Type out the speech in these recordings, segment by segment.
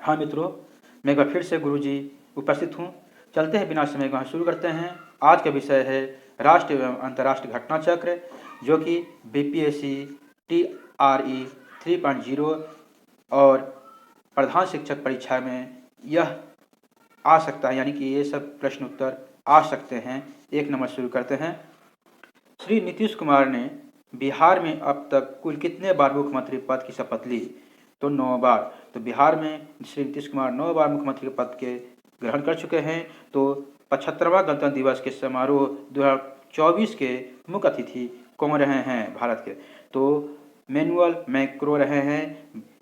हाँ मित्रों, मैं एक बार फिर से गुरुजी उपस्थित हूँ। चलते हैं बिना समय गवाए, शुरू करते हैं। आज का विषय है राष्ट्रीय एवं अंतर्राष्ट्रीय घटना चक्र, जो कि बीपीएससी TRE 3.0 और प्रधान शिक्षक परीक्षा में यह आ सकता है, यानी कि ये सब प्रश्न उत्तर आ सकते हैं। एक नंबर शुरू करते हैं। श्री नीतीश कुमार ने बिहार में अब तक कुल कितने बार मुख्यमंत्री पद की शपथ ली? तो 9 बार। तो बिहार में श्री नीतीश कुमार 9 बार मुख्यमंत्री के पद के ग्रहण कर चुके हैं। तो 75वां गणतंत्र दिवस के समारोह 2024 के मुख्य अतिथि कौन रहे हैं भारत के? तो मैनुअल मैक्रो रहे हैं,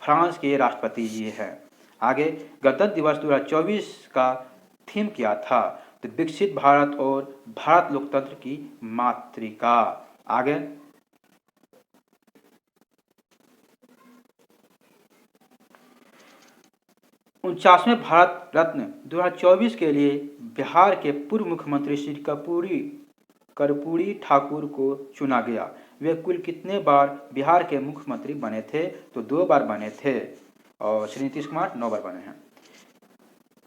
फ्रांस के राष्ट्रपति जी हैं। आगे, गणतंत्र दिवस 2024 का थीम क्या था? तो विकसित भारत और भारत लोकतंत्र की मातृका। आगे, उनचासवें भारत रत्न 2024 के लिए बिहार के पूर्व मुख्यमंत्री श्री कर्पूरी ठाकुर को चुना गया। वे कुल कितने बार बिहार के मुख्यमंत्री बने थे? तो 2 बार बने थे। और श्री नीतीश कुमार 9 बार बने हैं।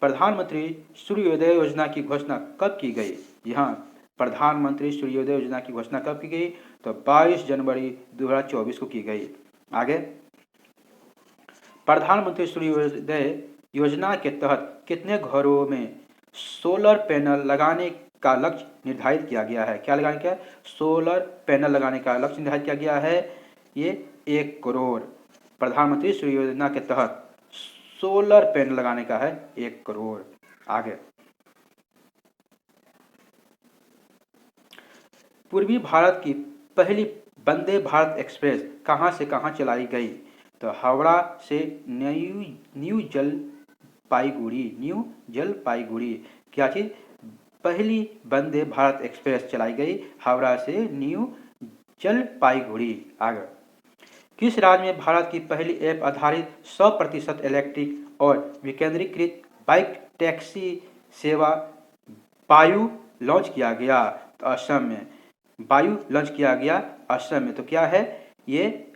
प्रधानमंत्री सूर्योदय योजना की घोषणा कब की गई? यहाँ प्रधानमंत्री सूर्योदय योजना की घोषणा कब की गई? तो 22 जनवरी 2024 को की गई। आगे, प्रधानमंत्री सूर्योदय योजना के तहत कितने घरों में सोलर पैनल लगाने का लक्ष्य निर्धारित किया गया है? क्या लगाने का? सोलर पैनल लगाने का लक्ष्य निर्धारित किया गया है। ये 1 करोड़। प्रधानमंत्री सूर्य योजना के तहत सोलर पैनल लगाने का है 1 करोड़। आगे, पूर्वी भारत की पहली वंदे भारत एक्सप्रेस कहाँ से कहाँ चलाई गई? तो हावड़ा से न्यू जलपाईगुड़ी। क्या चीज? पहली वंदे भारत एक्सप्रेस चलाई गई हावड़ा से न्यू जलपाईगुड़ी। आगे, किस राज्य में भारत की पहली ऐप आधारित 100% इलेक्ट्रिक और विकेंद्रीकृत बाइक टैक्सी सेवा वायु लॉन्च किया गया? तो असम में वायु लॉन्च किया गया, असम में। तो क्या है ये?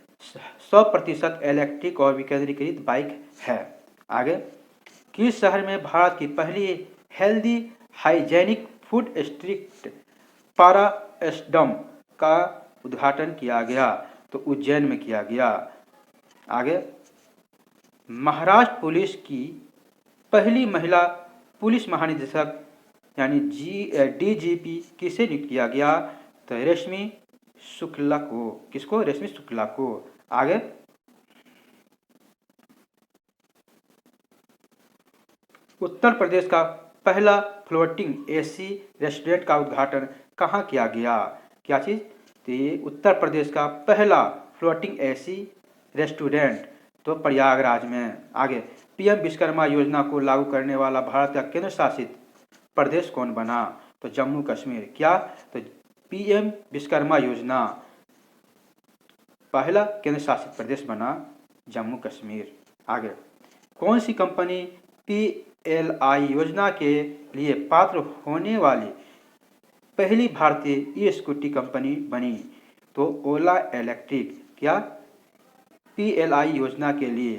100% इलेक्ट्रिक और विकेंद्रीकृत बाइक है। आगे, किस शहर में भारत की पहली हेल्दी हाइजेनिक फूड स्ट्रीट पाराएसडम का उद्घाटन किया गया? तो उज्जैन में किया गया। आगे, महाराष्ट्र पुलिस की पहली महिला पुलिस महानिदेशक यानी DGP किसे नियुक्त किया गया? तो रेशमी शुक्ला को। किसको? रेशमी शुक्ला को। आगे, उत्तर प्रदेश का पहला फ्लोटिंग AC रेस्टोरेंट का उद्घाटन कहाँ किया गया? क्या चीज? तो ये उत्तर प्रदेश का पहला फ्लोटिंग AC रेस्टोरेंट तो प्रयागराज में। आगे, PM विश्वकर्मा योजना को लागू करने वाला भारत का केंद्र शासित प्रदेश कौन बना? तो जम्मू कश्मीर। क्या? तो PM विश्वकर्मा योजना पहला केंद्र शासित प्रदेश बना जम्मू कश्मीर। आगे, कौन सी कंपनी PLI योजना के लिए पात्र होने वाली पहली भारतीय स्कूटी कंपनी बनी? तो ओला इलेक्ट्रिक। क्या? PLI योजना के लिए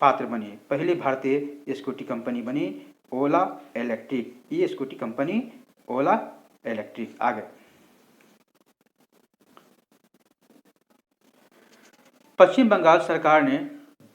पात्र बनी पहली भारतीय स्कूटी कंपनी बनी ओला इलेक्ट्रिक। ये स्कूटी कंपनी ओला इलेक्ट्रिक। आगे, पश्चिम बंगाल सरकार ने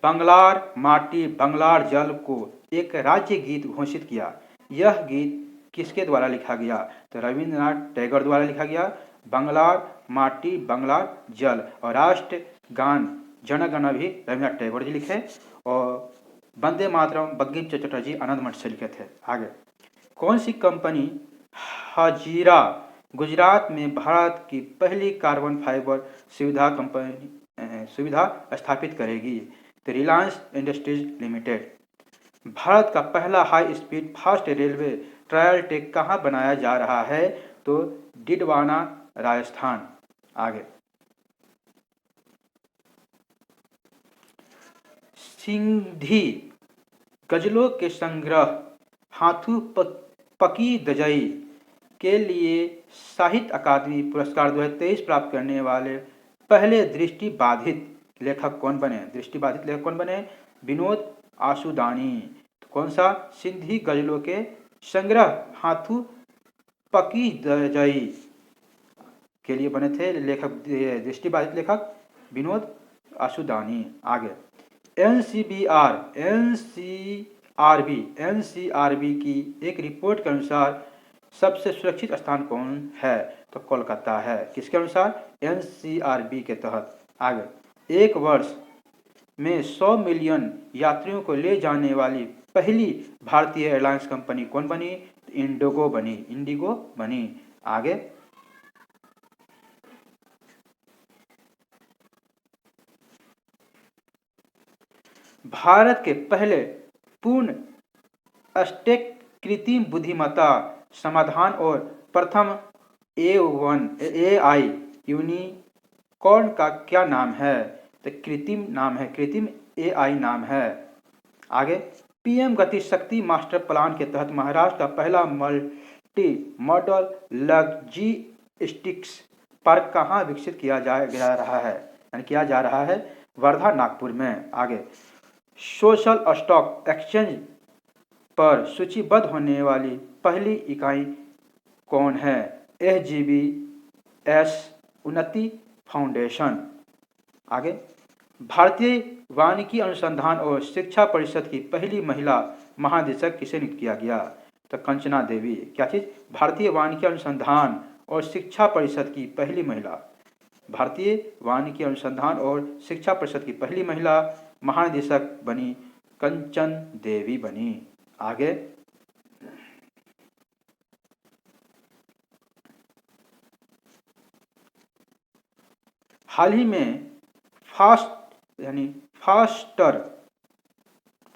बंगलार माटी बंगलार जल को एक राज्य गीत घोषित किया। यह गीत किसके द्वारा लिखा गया? तो रविंद्रनाथ टैगोर द्वारा लिखा गया। बंगलार माटी बंगलार जल। और राष्ट्र गान जनगण भी रविंद्रनाथ टैगोर जी लिखे और वंदे मातरम बंकिम चंद्र चटर्जी आनंद मठ से लिखे थे। आगे, कौन सी कंपनी हजीरा गुजरात में भारत की पहली कार्बन फाइबर सुविधा स्थापित करेगी? तो रिलायंस इंडस्ट्रीज लिमिटेड। भारत का पहला high speed fast railway trial track कहाँ बनाया जा रहा है? तो डिडवाना राजस्थान। आगे, सिंधी गजलों के संग्रह हाथू पकी दजई के लिए साहित्य अकादमी पुरस्कार 2023 प्राप्त करने वाले पहले दृष्टिबाधित लेखक कौन बने? विनोद आसुदानी। कौन सा? सिंधी गजलों के संग्रह हाथू पकी दजई के लिए बने थे लेखक, दृष्टिबाधित लेखक विनोद आसुदानी। आगे एनसीआरबी की एक रिपोर्ट के अनुसार सबसे सुरक्षित स्थान कौन है? तो कोलकाता है। किसके अनुसार? एनसीआरबी के तहत। आगे एक वर्ष में 100 मिलियन यात्रियों को ले जाने वाली पहली भारतीय एयरलाइंस कंपनी कौन बनी? इंडिगो बनी। आगे भारत के पहले पूर्ण स्टैक कृत्रिम बुद्धिमत्ता समाधान और प्रथम AI यूनिकॉर्न का क्या नाम है? तो कृत्रिम AI नाम है। आगे पीएम गति शक्ति मास्टर प्लान के तहत महाराष्ट्र का पहला मल्टी मॉडल लॉजिस्टिक्स पार्क कहाँ विकसित किया जा रहा है? वर्धा, नागपुर में। आगे सोशल स्टॉक एक्सचेंज पर सूचीबद्ध होने वाली पहली इकाई कौन है? SGBS उन्नति फाउंडेशन। आगे भारतीय वानिकी अनुसंधान और शिक्षा परिषद की पहली महिला महानिदेशक किसे नियुक्त किया गया? तो कंचना देवी। क्या चीज? भारतीय वानिकी अनुसंधान और शिक्षा परिषद की पहली महिला, भारतीय वानिकी अनुसंधान और शिक्षा परिषद की पहली महिला महानिदेशक बनी कंचन देवी बनी। आगे हाल ही में फास्टर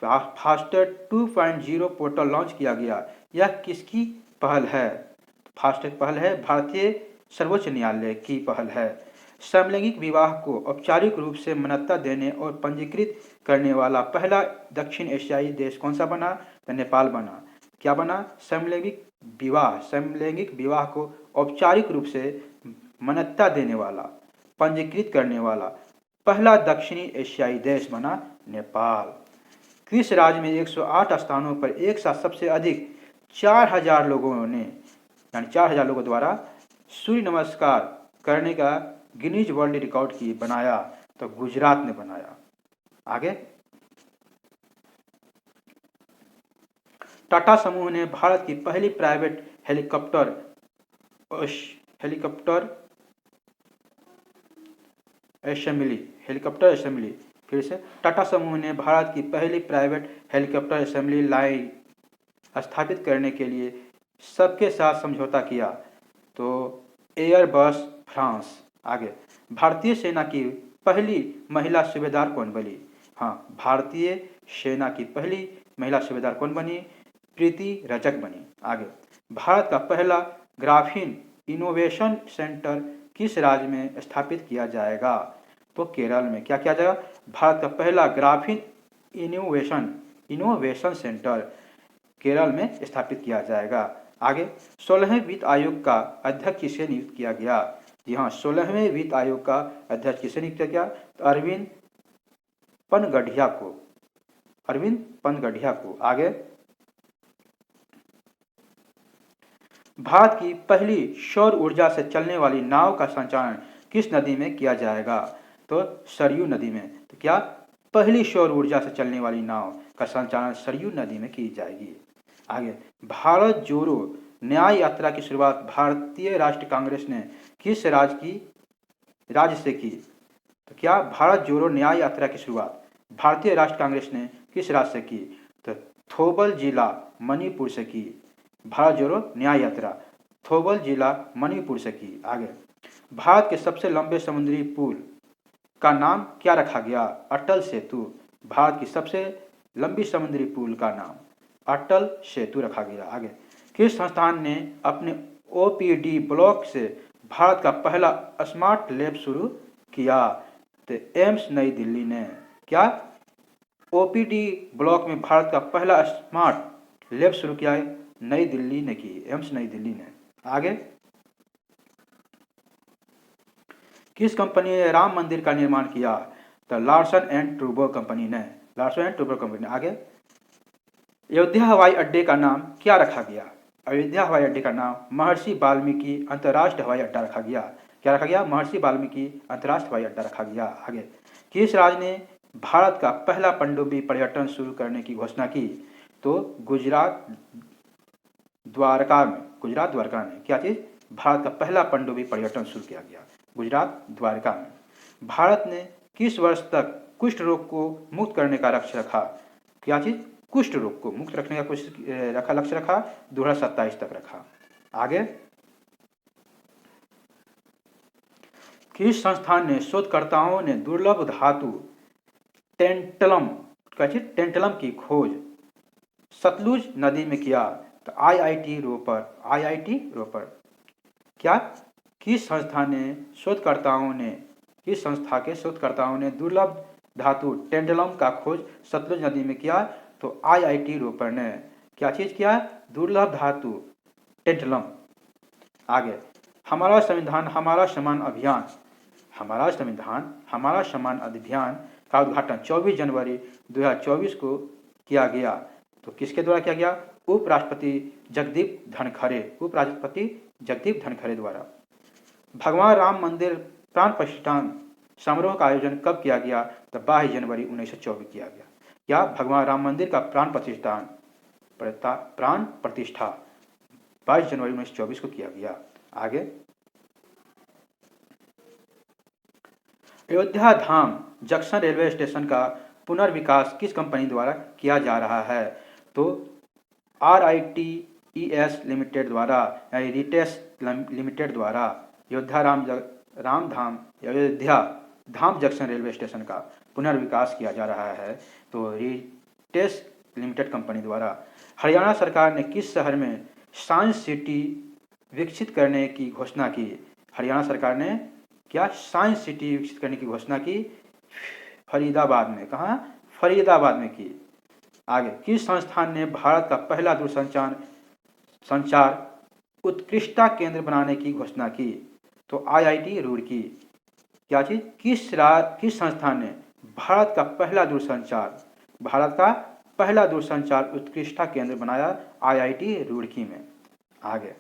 2.0 पोर्टल लॉन्च किया गया। यह किसकी पहल है? फास्टर पहल है भारतीय सर्वोच्च न्यायालय की पहल है। समलैंगिक विवाह को औपचारिक रूप से मान्यता देने और पंजीकृत करने वाला पहला दक्षिण एशियाई देश कौन सा बना? तो नेपाल बना। क्या बना? समलैंगिक विवाह को औपचारिक रूप से मान्यता देने वाला, पंजीकृत करने वाला पहला दक्षिणी एशियाई देश बना नेपाल। किस राज्य में 108 स्थानों पर एक साथ सबसे अधिक 4000 लोगों द्वारा सूर्य नमस्कार करने का गिनीज वर्ल्ड रिकॉर्ड की बनाया? तो गुजरात ने बनाया। आगे टाटा समूह ने भारत की पहली प्राइवेट हेलीकॉप्टर असेंबली फिर से टाटा समूह ने भारत की पहली प्राइवेट हेलीकॉप्टर असेंबली लाइन स्थापित करने के लिए सबके साथ समझौता किया? तो एयरबस फ्रांस। आगे भारतीय सेना की पहली महिला सूबेदार कौन बनी? हाँ, भारतीय सेना की पहली महिला सूबेदार कौन बनी? प्रीति रजक बनी। आगे भारत का पहला ग्राफीन इनोवेशन सेंटर किस राज्य में स्थापित किया जाएगा? तो केरल में। क्या किया जाएगा? भारत का पहला ग्राफीन इनोवेशन सेंटर केरल में स्थापित किया जाएगा। आगे 16वें वित्त आयोग का अध्यक्ष किसे नियुक्त किया गया? जी हाँ, 16वें वित्त आयोग का अध्यक्ष किसे नियुक्त किया गया? तो अरविंद पनगढ़िया को। आगे भारत की पहली सौर ऊर्जा से चलने वाली नाव का संचालन किस नदी में किया जाएगा? तो सरयू नदी में। तो क्या? पहली सौर ऊर्जा से चलने वाली नाव का संचालन सरयू नदी में की जाएगी। आगे भारत जोड़ो न्याय यात्रा की शुरुआत भारतीय राष्ट्रीय कांग्रेस ने किस राज्य से की? तो क्या? भारत जोड़ो न्याय यात्रा की शुरुआत भारतीय राष्ट्रीय कांग्रेस ने किस राज्य से की? तो थौबल जिला मणिपुर से की। भारत जोड़ो न्याय यात्रा थौबल जिला मणिपुर से की। आगे भारत के सबसे लंबे समुद्री पुल का नाम क्या रखा गया? अटल सेतु। भारत की सबसे लंबी समुद्री पुल का नाम अटल सेतु रखा गया। आगे किस संस्थान ने अपने OPD ब्लॉक से भारत का पहला स्मार्ट लैब शुरू किया? तो एम्स नई दिल्ली ने। क्या? OPD ब्लॉक में भारत का पहला स्मार्ट लैब शुरू किया है नई दिल्ली ने की, एम्स नई दिल्ली ने। आगे किस कंपनी ने राम मंदिर का निर्माण किया? तो लार्सन एंड टूब्रो कंपनी ने। आगे अयोध्या हवाई अड्डे का नाम क्या रखा गया? अयोध्या हवाई अड्डे का नाम महर्षि वाल्मीकि अंतर्राष्ट्रीय हवाई अड्डा रखा गया। क्या रखा गया? महर्षि वाल्मीकि अंतर्राष्ट्रीय हवाई अड्डा रखा गया। आगे, किस राज्य ने भारत का पहला पनडुब्बी पर्यटन शुरू करने की घोषणा की? तो गुजरात द्वारका में, गुजरात द्वारका में क्या चीज? भारत का पहला पनडुब्बी पर्यटन शुरू किया गया गुजरात द्वारका में। भारत ने किस वर्ष तक कुष्ठ रोग को मुक्त करने का लक्ष्य रखा? क्या चीज? कुष्ठ रोग को मुक्त रखने का लक्ष्य रखा 2027 तक रखा। आगे, किस संस्थान ने शोधकर्ताओं ने दुर्लभ धातु टेंटलम की खोज सतलुज नदी में किया? तो आईआईटी रोपर। क्या? किस संस्था के शोधकर्ताओं ने दुर्लभ धातु टेंटलम का खोज सतलुज नदी में किया? तो आईआईटी रोपर ने क्या चीज किया? दुर्लभ धातु टेंटलम। आगे, हमारा संविधान हमारा सम्मान अभियान का उद्घाटन 24 जनवरी 2024 को किया गया। तो किसके द्वारा किया गया? उपराष्ट्रपति जगदीप धनखड़ द्वारा। भगवान राम मंदिर प्राण प्रतिष्ठा समारोह का आयोजन कब किया गया? तो 22 जनवरी 1924 किया गया। क्या? भगवान राम मंदिर का प्राण प्रतिष्ठा 22 जनवरी 1924 को किया गया। आगे, अयोध्या धाम जंक्शन रेलवे स्टेशन का पुनर्विकास किस कंपनी द्वारा किया जा रहा है? तो RITES लिमिटेड द्वारा, रिटेस लिमिटेड द्वारा अयोध्या धाम जंक्शन रेलवे स्टेशन का पुनर्विकास किया जा रहा है। तो रिटेस लिमिटेड कंपनी द्वारा। हरियाणा सरकार ने किस शहर में साइंस सिटी विकसित करने की घोषणा की? हरियाणा सरकार ने क्या साइंस सिटी विकसित करने की घोषणा की? फरीदाबाद में। कहाँ? फरीदाबाद में की। आगे, किस संस्थान ने भारत का पहला दूरसंचार उत्कृष्टता केंद्र बनाने की घोषणा की? तो आईआईटी रुड़की। क्या चीज? किस संस्थान ने भारत का पहला दूरसंचार उत्कृष्टता केंद्र बनाया? आईआईटी रुड़की में। आगे,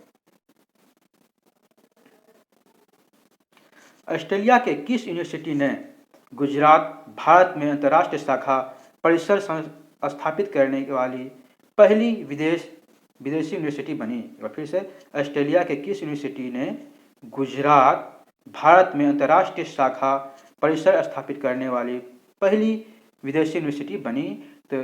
ऑस्ट्रेलिया के किस यूनिवर्सिटी ने गुजरात भारत में अंतर्राष्ट्रीय शाखा परिसर स्थापित करने वाली पहली विदेशी यूनिवर्सिटी बनी? और फिर से, ऑस्ट्रेलिया के किस यूनिवर्सिटी ने गुजरात भारत में अंतर्राष्ट्रीय शाखा परिसर स्थापित करने वाली पहली विदेशी यूनिवर्सिटी बनी? तो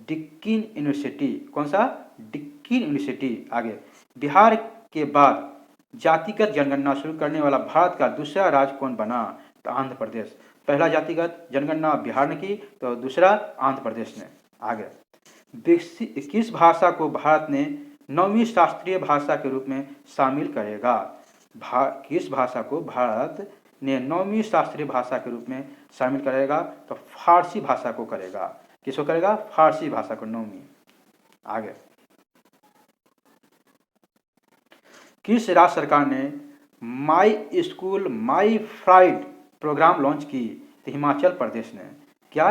डिक्किन यूनिवर्सिटी। कौन सा? डिक्किन यूनिवर्सिटी। आगे, बिहार के बाद जातिगत जनगणना शुरू करने वाला भारत का दूसरा राज्य कौन बना? तो आंध्र प्रदेश। पहला जातिगत जनगणना बिहार ने की, तो दूसरा आंध्र प्रदेश ने। आगे, किस भाषा को भारत ने 9वीं शास्त्रीय भाषा के रूप में शामिल करेगा? किस भाषा को भारत ने 9वीं शास्त्रीय भाषा के रूप में शामिल करेगा? तो फारसी भाषा को करेगा। किसको करेगा? फारसी भाषा को 9वीं। आगे, किस राज्य सरकार ने my school my pride program launch की? तो हिमाचल प्रदेश ने। क्या?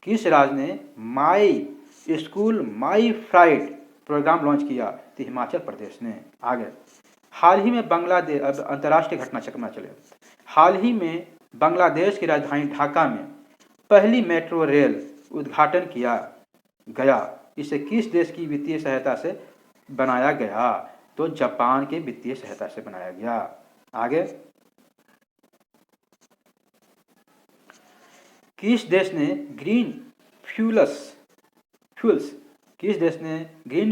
किस राज्य ने my school my pride program launch किया? तो हिमाचल प्रदेश ने। आगे, हाल ही में बांग्लादेश, अब अंतर्राष्ट्रीय घटना चक्र में चले। हाल ही में बांग्लादेश की राजधानी ढाका में पहली मेट्रो रेल उद्घाटन किया गया। इसे किस देश की वित्तीय सहायता से बनाया गया? तो जापान के वित्तीय सहायता से बनाया गया। आगे, किस देश ने ग्रीन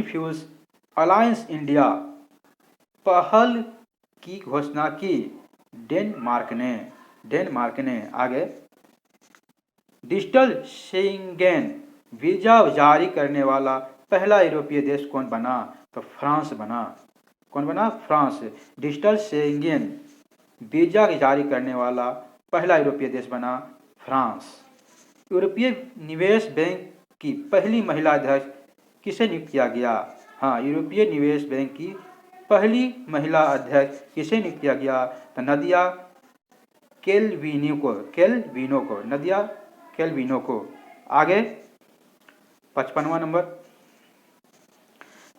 फ्यूल्स अलायंस इंडिया पहल की घोषणा की? डेनमार्क ने। आगे, डिजिटल शेंगेन वीजा जारी करने वाला पहला यूरोपीय देश कौन बना? तो फ्रांस बना। कौन बना? फ्रांस। डिजिटल शेंगेन वीजा जारी करने वाला पहला यूरोपीय देश बना फ्रांस। यूरोपीय निवेश बैंक की पहली महिला अध्यक्ष किसे नियुक्त किया गया? हाँ, यूरोपीय निवेश बैंक की पहली महिला अध्यक्ष किसे नियुक्त किया गया? तो नदिया कैलविनो को। आगे, 55वां नंबर,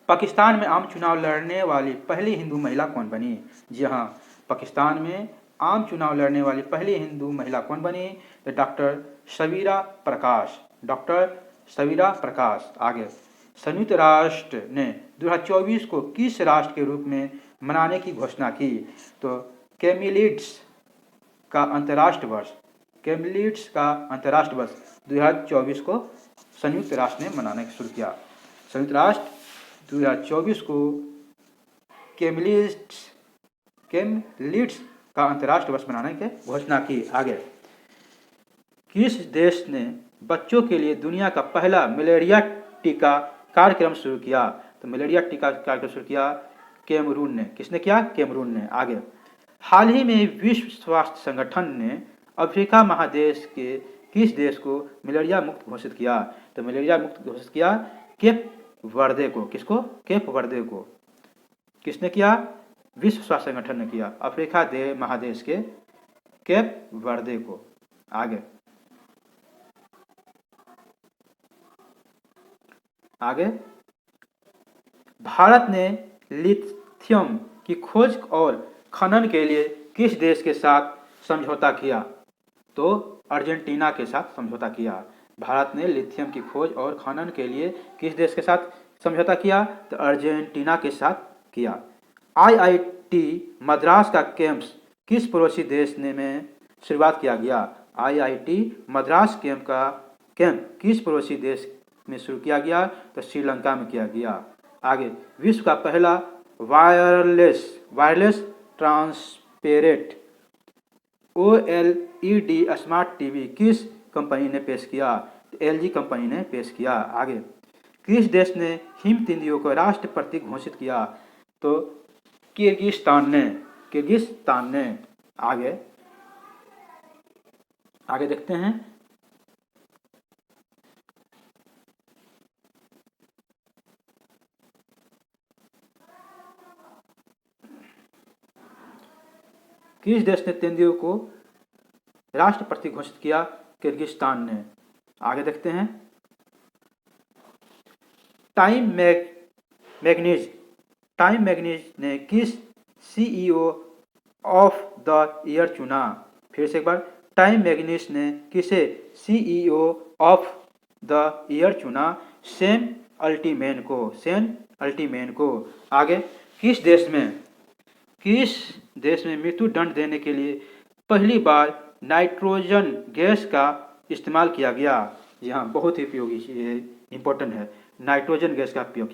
पाकिस्तान में आम चुनाव लड़ने वाली पहली हिंदू महिला कौन बनी? जी हाँ, पाकिस्तान में आम चुनाव लड़ने वाली पहली हिंदू महिला कौन बनी? तो डॉक्टर सवीरा प्रकाश, डॉक्टर सवीरा प्रकाश। आगे, संयुक्त राष्ट्र ने 2024 को किस राष्ट्र के रूप में मनाने की घोषणा की? तो कैमिलिड्स का अंतर्राष्ट्रीय वर्ष, कैमिलिड्स का अंतर्राष्ट्रीय वर्ष 2024 को संयुक्त राष्ट्र ने मनाने शुरू किया। संयुक्त राष्ट्र 2024 को कैमिलिड्स का अंतर्राष्ट्रीय वर्ष मनाने की घोषणा की। आगे, किस देश ने बच्चों के लिए दुनिया का पहला मलेरिया टीका कार्यक्रम शुरू किया? तो मलेरिया टीका कार्यक्रम शुरू किया कैमरून ने। किसने किया? कैमरून ने। आगे, हाल ही में विश्व स्वास्थ्य संगठन ने अफ्रीका महादेश के किस देश को मलेरिया मुक्त घोषित किया? तो मलेरिया मुक्त घोषित किया केप वर्दे को। किसको? केप वर्दे को। किसने किया? विश्व स्वास्थ्य संगठन ने किया, अफ्रीका महादेश के केप वर्दे को। आगे, भारत ने लिथियम की खोज और खनन के लिए किस देश के साथ समझौता किया? तो अर्जेंटीना के साथ समझौता किया। भारत ने लिथियम की खोज और खनन के लिए किस देश के साथ समझौता किया? तो अर्जेंटीना के साथ किया। IIT मद्रास का कैंपस किस पड़ोसी देश में शुरुआत किया गया? IIT मद्रास कैंप किस पड़ोसी देश में शुरू किया गया? तो श्रीलंका में किया गया। आगे, विश्व का पहला wireless transparent OLED smart TV किस कंपनी ने पेश किया? LG कंपनी ने पेश किया। आगे, किस देश ने हिम तेंदुओं को राष्ट्र प्रतीक घोषित किया? तो किर्गिस्तान ने। आगे देखते हैं, किस देश ने तेंदुओं को राष्ट्र प्रतीक घोषित किया? किर्गिस्तान ने। आगे देखते हैं, टाइम मैगजीन ने किस CEO ऑफ द ईयर चुना? फिर से एक बार, टाइम मैगजीन ने किसे CEO ऑफ द ईयर चुना? सेन अल्टीमेन को। आगे, किस देश में मृत्यु दंड देने के लिए पहली बार नाइट्रोजन गैस का इस्तेमाल किया गया? जी हाँ, बहुत ही उपयोगी, इंपॉर्टेंट है, नाइट्रोजन गैस का उपयोग